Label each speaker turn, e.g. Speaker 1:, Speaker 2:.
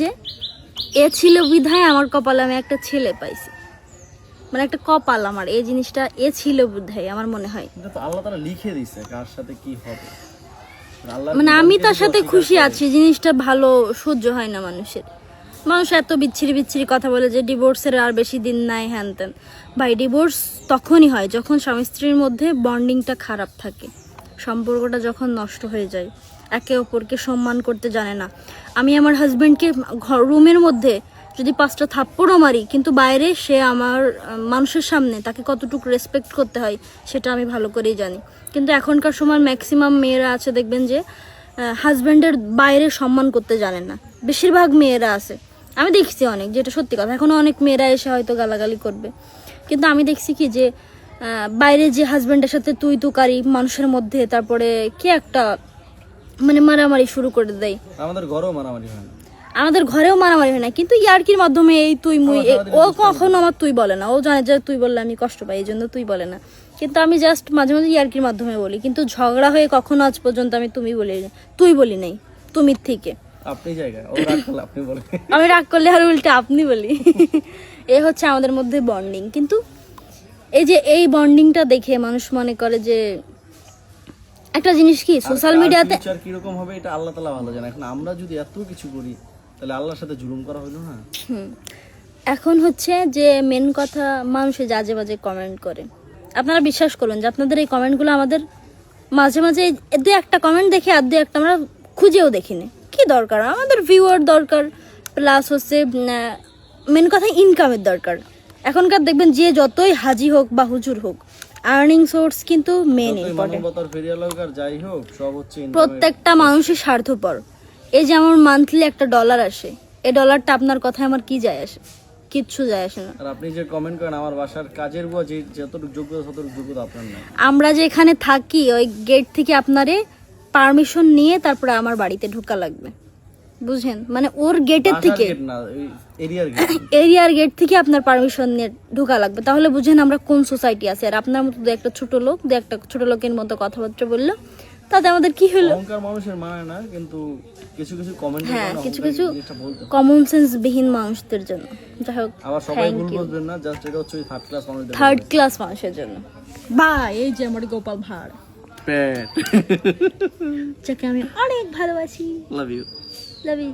Speaker 1: যে এ ছিল বিধায় আমার কপালে আমি একটা ছেলে পাইছি, মানে একটা কপাল আমার এই জিনিসটা এ ছিল বিধায় আমার মনে হয়।
Speaker 2: আল্লাহ তাআলা লিখে দিয়েছে কার সাথে কি হবে,
Speaker 1: মানে আমি তার সাথে খুশি আছি, জিনিসটা ভালো সহ্য হয় না মানুষের। মানুষ এত বিচ্ছিরি বিচ্ছিরি কথা বলে যে ডিভোর্সের আর বেশি দিন নাই, হ্যান তেন। ভাই ডিভোর্স তখনই হয় যখন স্বামী স্ত্রীর মধ্যে বন্ডিংটা খারাপ থাকে, সম্পর্কটা যখন নষ্ট হয়ে যায়, একে অপরকে সম্মান করতে জানে না। আমি আমার হাজব্যান্ডকে রুমের মধ্যে যদি 5টা থাপ্পড়ও মারি, কিন্তু বাইরে সে আমার মানুষের সামনে তাকে কতটুকু রেসপেক্ট করতে হয় সেটা আমি ভালো করেই জানি। কিন্তু এখনকার সময় ম্যাক্সিমাম মেয়েরা আছে দেখবেন যে হাজব্যান্ডের বাইরে সম্মান করতে জানে না, বেশিরভাগ মেয়েরা আছে। আমি দেখছি অনেক, যেটা সত্যি কথা, এখনো অনেক মেয়েরা এসে হয়তো গালাগালি করবে, কিন্তু আমি দেখছি কি যে বাইরে যে হাজব্যান্ডের সাথে তুই তুকারি মানুষের মধ্যে, তারপরে কে একটা মানে মারামারি শুরু করে দেয়।
Speaker 2: আমাদের ঘরেও মারামারি হয় না,
Speaker 1: আমাদের ঘরেও মারামারি হয় না, কিন্তু ইয়ার্কির মাধ্যমে এই তুই মুই, ও কখনো আমার তুই বলে না, ও জানে যে তুই বললে আমি কষ্ট পাই, এই জন্য তুই বলে না। কিন্তু আমি জাস্ট মাঝে মাঝে ইয়ার্কির মাধ্যমে বলি, কিন্তু ঝগড়া হয়ে কখনো আজ পর্যন্ত আমি তুমি বলি, তুই বলি নাই, তুমি থেকে
Speaker 2: আপনি জায়গায় ও রাগ করলে আপনি বলেন,
Speaker 1: আমি রাগ করলে আর উল্টে আপনি বলি। এ হচ্ছে আমাদের মধ্যে বন্ডিং। কিন্তু এই যে এই বন্ডিংটা দেখে মানুষ মনে করে যে একটা জিনিস কি সোশ্যাল মিডিয়াতে
Speaker 2: ফিউচার কি রকম হবে এটা আল্লাহ তাআলা ভালো জানে। এখন আমরা যদি এত কিছু করি তাহলে আল্লাহর সাথে জুলুম করা হলো না।
Speaker 1: এখন হচ্ছে যে মেন কথা, মানুষে আজে বাজে কমেন্ট করে। আপনারা বিশ্বাস করুন যে আপনাদের এই কমেন্টগুলো আমাদের মাঝে মাঝে দু একটা কমেন্ট দেখে আর দু একটা আমরা খুঁজেও দেখিনি। কি দরকার, আমাদের ভিউয়ার দরকার, প্লাস হচ্ছে মেন কথা ইনকামের দরকার। এখনকার দেখবেন যে যতই হাজি হোক বা হুজুর হোক, আর্নিং সোর্স কিন্তু মেন ইম্পর্টেন্ট।
Speaker 2: মানবতার ফেরিয়াল হোক আর যাই হোক, সব হচ্ছে
Speaker 1: প্রত্যেকটা মানুষই স্বার্থপর। এই যে আমার মান্থলি একটা ডলার আসে, এই ডলারটা আপনার কথায় আমার কি যায় আসে? কিচ্ছু যায় আসে না।
Speaker 2: আর আপনি যে কমেন্ট করেন আমার বাসার কাজের বুয়া যে যতটুকু যোগ্যতা ততটুকু যোগ্যতা আপনার নাই।
Speaker 1: আমরা যে এখানে থাকি ওই গেট থেকে আপনারে পারমিশন নিয়ে তারপরে আমার বাড়িতে ঢোকা লাগবে, বুঝেন? মানে ওর গেটের থেকে, এরিয়ার গেট থেকে আপনার পারমিশন নিয়ে ঢোকা লাগবে। তাহলে বুঝেন আমরা কোন সোসাইটি আছে। আর আপনার মতো দু একটা ছোট লোকের মতো কথাবার্তা বললো তাতে আমাদের কি হলো?
Speaker 2: অহংকার মানুষের মানে না, কিন্তু কিছু কিছু কমেন্ট,
Speaker 1: হ্যাঁ, কিছু কিছু কমন সেন্স বিহীন মানুষদের জন্য। যাই হোক,
Speaker 2: আবার সবাই ভুল বুঝবেন না, জাস্ট এটা হচ্ছে
Speaker 1: থার্ড ক্লাস মানুষের জন্য। ভাই এই যে আমার গোপাল ভাড়
Speaker 2: পেট,
Speaker 1: যাকে আমি অনেক ভালোবাসি।
Speaker 2: Love you
Speaker 1: love you.